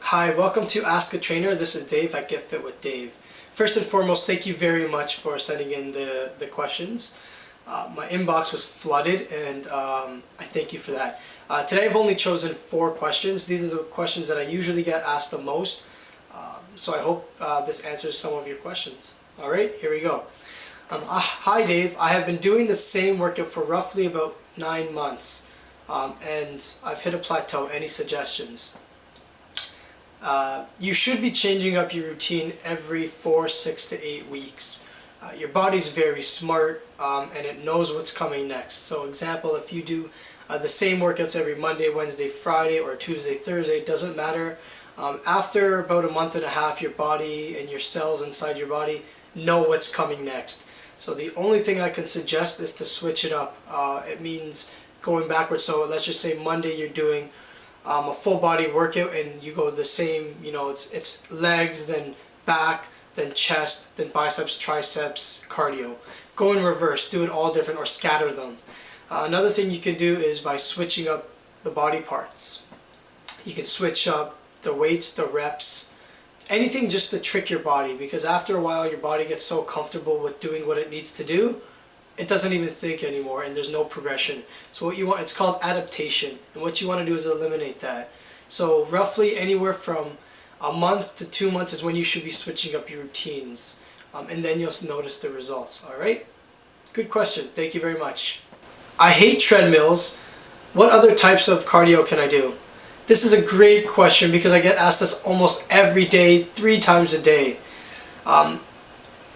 Hi, welcome to Ask a Trainer. This is Dave at Get Fit with Dave. First and foremost, thank you very much for sending in the questions. My inbox was flooded, and I thank you for that. Today I've only chosen 4 questions. These are the questions that I usually get asked the most, so I hope this answers some of your questions. All right, here we go. Hi Dave, I have been doing the same workout for roughly about 9 months, and I've hit a plateau. Any suggestions? You should be changing up your routine every 4, 6 to 8 weeks. Your body's very smart, and it knows what's coming next. So example, if you do the same workouts every Monday, Wednesday, Friday, or Tuesday, Thursday, it doesn't matter. After about a month and a half, your body and your cells inside your body know what's coming next. So the only thing I can suggest is to switch it up. It means going backwards. So let's just say Monday you're doing a full body workout and you go the same, it's legs, then back, then chest, then biceps, triceps, cardio. Go in reverse, do it all different or scatter them. Another thing you can do is by switching up the body parts. You can switch up the weights, the reps, anything just to trick your body, because after a while your body gets so comfortable with doing what it needs to do, it doesn't even think anymore, and there's no progression. So what you want, it's called adaptation, and what you want to do is eliminate that. So roughly anywhere from a month to 2 months is when you should be switching up your routines, and then you'll notice the results. All right, good question, thank you very much. I hate treadmills. What other types of cardio can I do? This is a great question because I get asked this almost every day, 3 times a day.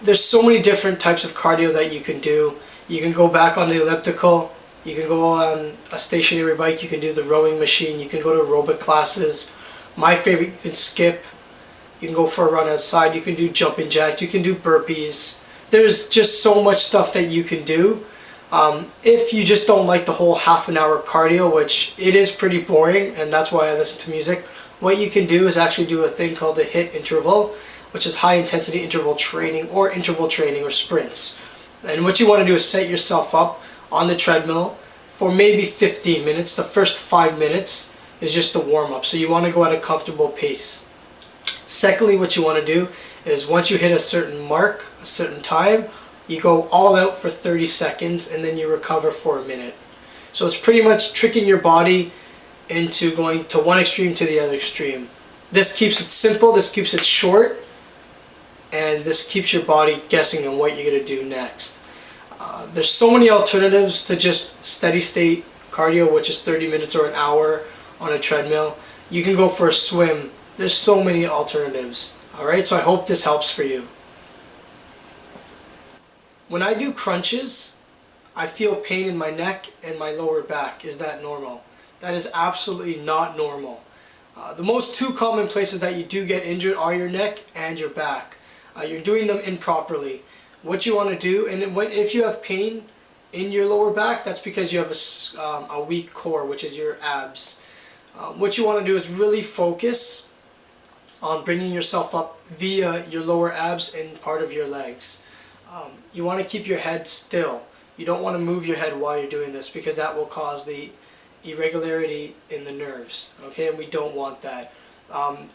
There's so many different types of cardio that you can do. You can go back on the elliptical, you can go on a stationary bike, you can do the rowing machine, you can go to aerobic classes. My favorite, you can skip, you can go for a run outside, you can do jumping jacks, you can do burpees. There's just so much stuff that you can do. If you just don't like the whole half an hour cardio, which it is pretty boring, and that's why I listen to music, what you can do is actually do a thing called the HIIT interval, which is high intensity interval training or sprints. And what you want to do is set yourself up on the treadmill for maybe 15 minutes. The first 5 minutes is just the warm up. So you want to go at a comfortable pace. Secondly, what you want to do is once you hit a certain mark, a certain time, you go all out for 30 seconds and then you recover for a minute. So it's pretty much tricking your body into going to one extreme to the other extreme. This keeps it simple, this keeps it short, and this keeps your body guessing on what you're going to do next. There's so many alternatives to just steady state cardio, which is 30 minutes or an hour on a treadmill. You can go for a swim. There's so many alternatives. Alright, so I hope this helps for you. When I do crunches, I feel pain in my neck and my lower back. Is that normal? That is absolutely not normal. The most 2 common places that you do get injured are your neck and your back. You're doing them improperly. What you want to do, and if you have pain in your lower back, that's because you have a weak core, which is your abs. What you want to do is really focus on bringing yourself up via your lower abs and part of your legs. You want to keep your head still. You don't want to move your head while you're doing this because that will cause the irregularity in the nerves. Okay, and we don't want that.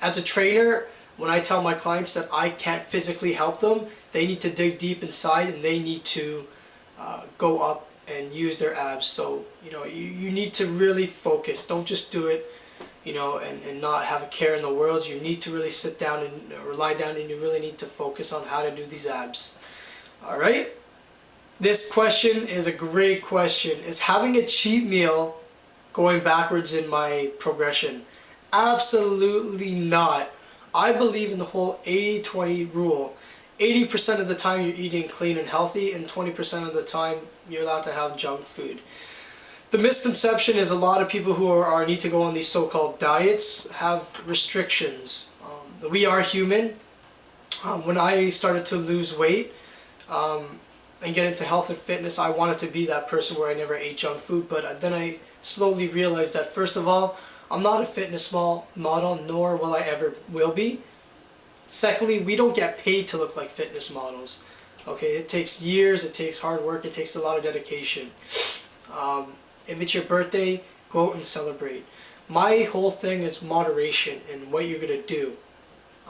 As a trainer, when I tell my clients that I can't physically help them, they need to dig deep inside and they need to go up and use their abs. So, you need to really focus. Don't just do it, and not have a care in the world. You need to really sit down or lie down, and you really need to focus on how to do these abs. All right? This question is a great question. Is having a cheat meal going backwards in my progression? Absolutely not. I believe in the whole 80-20 rule. 80% of the time you're eating clean and healthy, and 20% of the time you're allowed to have junk food. The misconception is a lot of people who need to go on these so-called diets have restrictions. We are human. When I started to lose weight and get into health and fitness, I wanted to be that person where I never ate junk food, but then I slowly realized that first of all, I'm not a fitness model, nor will I ever will be. Secondly, we don't get paid to look like fitness models. Okay, it takes years, it takes hard work, it takes a lot of dedication. If it's your birthday, go out and celebrate. My whole thing is moderation in what you're gonna do.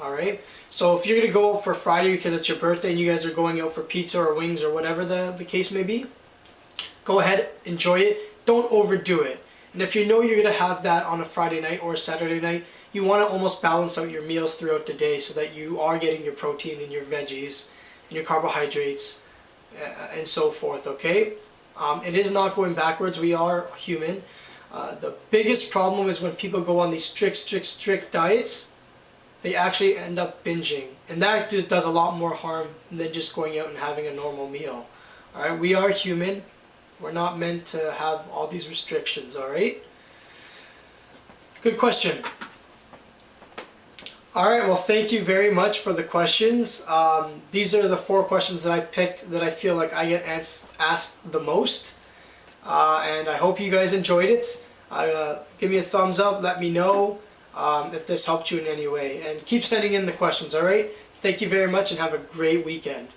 All right. So if you're gonna go out for Friday because it's your birthday and you guys are going out for pizza or wings or whatever the case may be, go ahead, enjoy it. Don't overdo it. And if you know you're gonna have that on a Friday night or a Saturday night, you want to almost balance out your meals throughout the day so that you are getting your protein and your veggies and your carbohydrates and so forth. Okay. It is not going backwards. We are human. The biggest problem is when people go on these strict diets, they actually end up binging. And that just does a lot more harm than just going out and having a normal meal. Alright, we are human. We're not meant to have all these restrictions, alright? Good question. Alright, well thank you very much for the questions. These are the 4 questions that I picked that I feel like I get asked the most. And I hope you guys enjoyed it. Give me a thumbs up, let me know if this helped you in any way. And keep sending in the questions, alright? Thank you very much and have a great weekend.